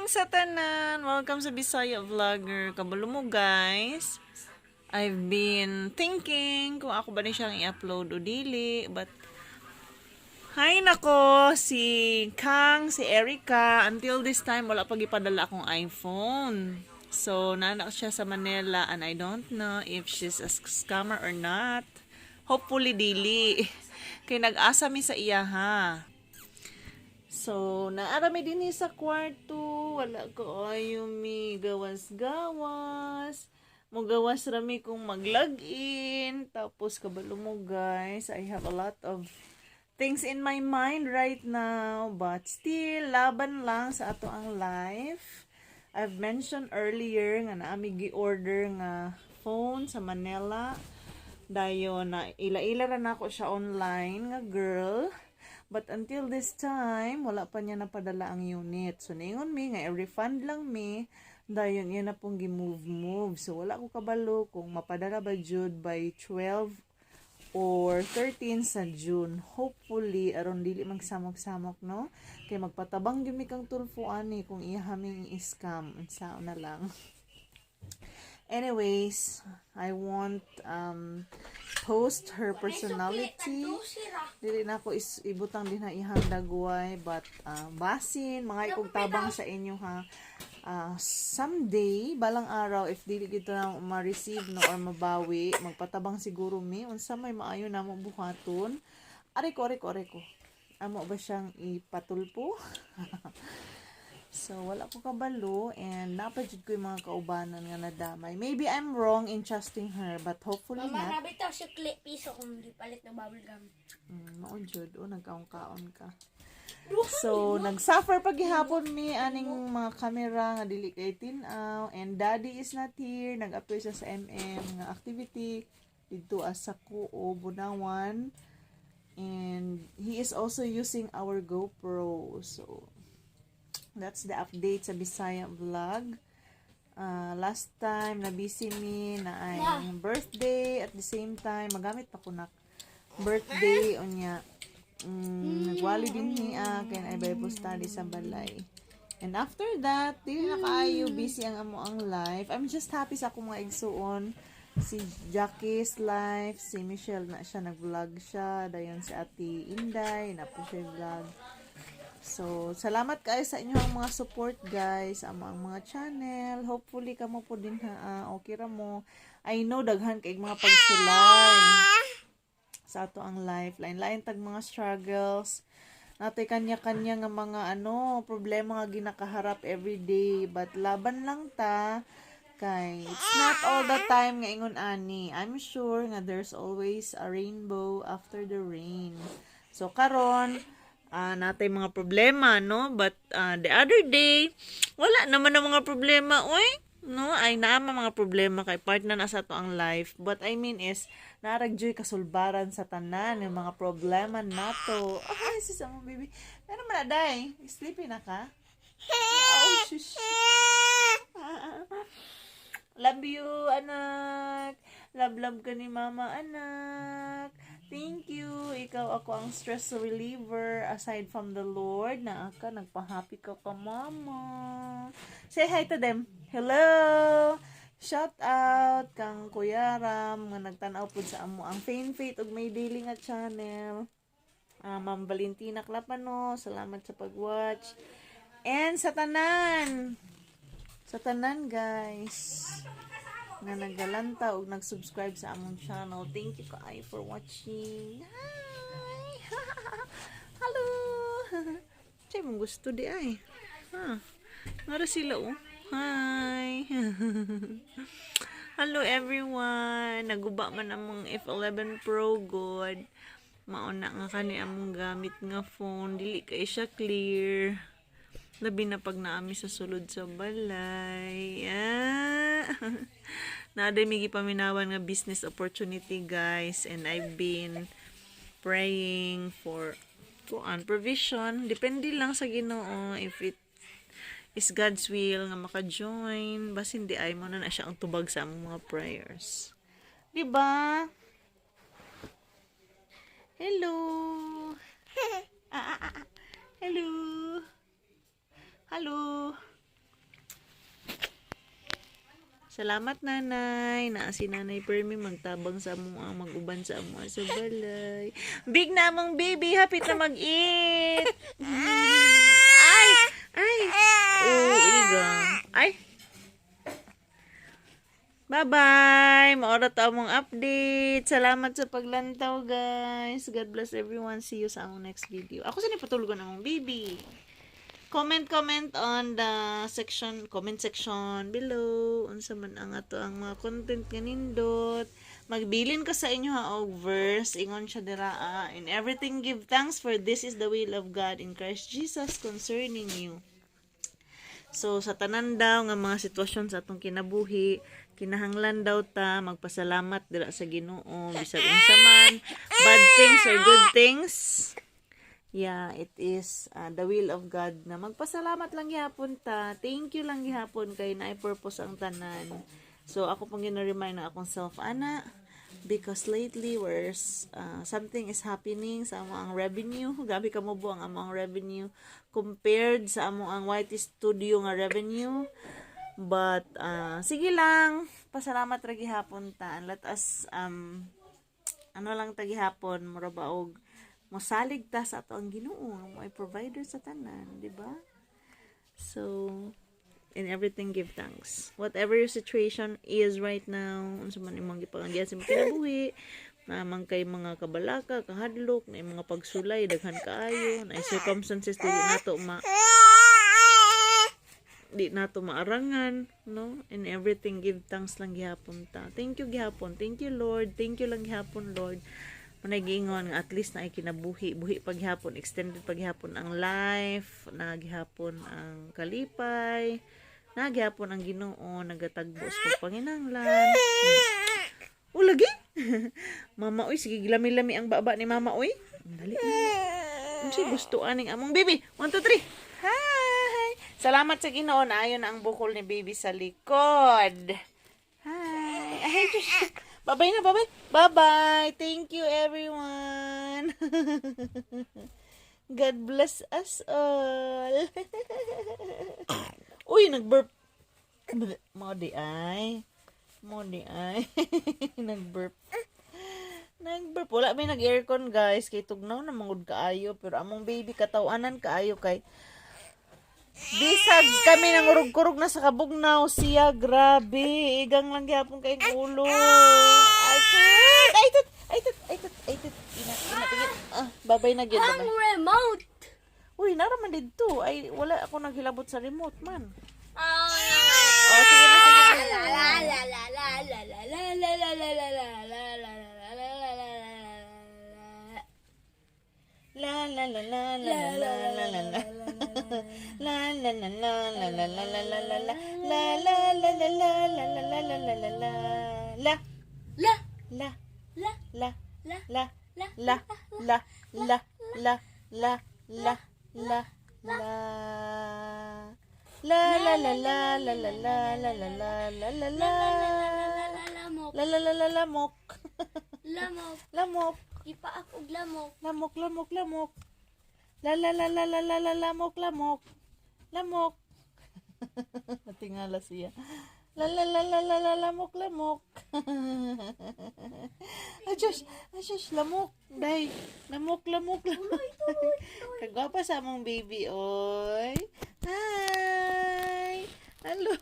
morning sa tanan! Welcome sa Bisaya Vlogger. Kabalo mo guys. I've been thinking kung ako ba ni siyang i-upload o dili. But, hay nako, si Kang, si Erica, until this time, wala pag ipadala akong iPhone. So, nanak siya sa Manila and I don't know if she's a scammer or not. Hopefully, dili. Kaya nag-asa mi sa iya ha. So, naarami din sa kwarto. Wala ko ayo mi gawas-gawas. Mugawas rami kung mag-login. Tapos, kabalo mo guys, I have a lot of things in my mind right now. But still, laban lang sa ato ang life. I've mentioned earlier nga naami gi-order nga phone sa Manila. Dayon na ila-ila ra na ako siya online nga girl. But until this time, wala pa niya napadala ang unit. So, ningon mi, nga i-refund lang mi, dayon yan na pong gi-move. So, wala ko kabalo kung mapadala ba jud by 12 or 13 sa June. Hopefully, aron dili magsamok-samok, no? Kay magpatabang yun mi kang tulfo ani kung ihaming i-scam. Sao na lang. Anyways, I want post her personality. Dili na ako ibutang din na ihang dagway, but basin mga ikog tabang sa inyo ha. Someday balang araw if dili gito na ma-receive no or mabawi, magpatabang siguro mi unsa may maayo na mo buhaton. Are ko. Amo ba siyang ipatulpo? So, wala ko kabalo and napajud ko yung mga kaubanan nga nadamay. Maybe I'm wrong in trusting her, but hopefully Mama, not. nabitaw siya piso kung di palit na bubble gum. Maunjud, nagkaon-kaon ka. So, nagsuffer paghihapon mi aning mga camera nga dili kay tinaw and daddy is not here. Nag-appear siya sa MM nga activity dito sa Kuo, Bunawan. And he is also using our GoPro. So, that's the update sa Bisaya Vlog. Last time, na-busy mi na ay birthday. At the same time, magamit pa ko na birthday. O niya, nagwali din niya. Kaya ay Bible study sa balay. And after that, di na kaayo busy ang amo ang life. I'm just happy sa akong mga igsuon. Si Jackie's life, si Michelle na siya, nag-vlog siya. Dayon si Ate Inday, na po siya vlog. So, salamat kayo sa inyong mga support guys ang mga channel. Hopefully kamo po din ha, okay ra mo. I know daghan kay mga pagsulay sa ato ang life. Lain-lain tag mga struggles. Natay kanya-kanya nga mga problema nga ginakaharap everyday. But laban lang ta. Kay it's not all the time nga ingon ani. I'm sure nga there's always a rainbow after the rain. So karon natay mga problema, no? But the other day, wala naman ang mga problema. Uy, no? Ay naama mga problema kay part na nasa to ang life. But I mean is, naragjoy kasulbaran sa tanan ng mga problema nato. Ay, sis mo, baby. Pero manaday, sleepy na ka? Oh, shush. Love you, anak. Love ka ni mama, anak. Thank you. Ikaw ako ang stress reliever aside from the Lord na aka nagpa-happy ka mama. Say hi to them. Hello. Shout out kang Kuya Ram nga nagtanaw pud sa amo ang Faith ug may daily nga channel. Ma'am Valentina Clapano, salamat sa pag-watch. And sa tanan guys nga naggalanta o nag-subscribe sa among channel. Thank you kaayo for watching. Hi! Hello! Chay mong gusto di ay. Nara sila Hi! Hello everyone! Naguba man among F11 Pro God. Mauna nga kani among gamit nga phone. Dili kay siya clear. Labi na pag naami sa sulod sa balay. Naaday may gipaminawan nga business opportunity guys. And I've been praying for provision. Depende lang sa Ginoo if it is God's will nga maka-join. Bas hindi ay mo na siya ang tubag sa among mga prayers. Diba? Hello! Hello! Hello. Salamat nanay. Na si nanay Permi magtabang sa amo ang mag-uban sa amo sa balay. Big na among baby, hapit na mag-eat. Ay, ay. Oh, iga. Ay. Bye-bye. Maorat among update. Salamat sa paglantaw, guys. God bless everyone. See you sa among next video. Ako sa patulugan among baby. Comment on the comment section below. Unsa man ang ato ang mga content kanindot. Magbilin ka sa inyo ha og verse. Ingon siya dira. In everything give thanks, for this is the will of God in Christ Jesus concerning you. So sa tanan daw nga mga sitwasyon sa atong kinabuhi, kinahanglan daw ta magpasalamat dira sa Ginoo bisag unsa man, bad things or good things. Yeah, it is the will of God na magpasalamat lang gihapon ta. Thank you lang gihapon kay naay purpose ang tanan. So ako pang gina-remind na akong self ana, because lately something is happening sa among revenue. Gabi ka mo bu ang among revenue compared sa among ang YT Studio nga revenue. But sige lang, pasalamat ra gihapon ta. Let us ano lang ta gihapon, mura ba og mosalig ta sa ato ang Ginoo, may provider sa tanan, di ba? So in everything give thanks. Whatever your situation is right now, unsa man imong gipangagyan sa kinabuhi, namang kay mga kabalaka, kahadlok, na mga pagsulay, daghan kaayo, na circumstances di nato maarangan, no? In everything give thanks lang gihapon ta. Thank you gihapon. Thank you Lord. Thank you lang gihapon Lord. Managingon nga at least na ay kinabuhi, buhi paghapon, extended paghapon ang life, naghapon ang kalipay, naghapon ang Ginoo, nagatagbo sa panginahanglan. O lagi? Mama oy, sige gilami-lami ang baba ni Mama oy. Dali. Unsa gusto aning among baby? 1 2 3. Hi. Salamat sa Ginoo na ayon ang bukol ni baby sa likod. Hi. Ay, bye-bye na, bye-bye. Bye-bye. Thank you, everyone. God bless us all. Uy, nag-burp. Mo di ay. Nag-burp. Wala may nag-aircon, guys. Kay tugnaw na mangud kaayo. Pero among baby katawanan kaayo kay bisag kami nang urog-kurog na sa kabugnaw siya, grabe. Igang lang gyapon kay ulo. Ay tut. Babay na gyud Ang remote. Uy, naraman didto. Ay wala ako naghilabot sa remote man. Oh, sige na. La la la la la la la la la. La la la la la la la la la la la. La la la la la la la la la la la la. La la la la la la la la la la la la la la. La la la la la la la la la la la la la. La la la la lamok. Lamok. Ipaak og lamok. Lamok. La la la la la la la lamok. Tingala siya. La la la la la la lamok. Ajos, lamok. Day, lamok. Kagwapa sa among baby, oy. Hi. Hello.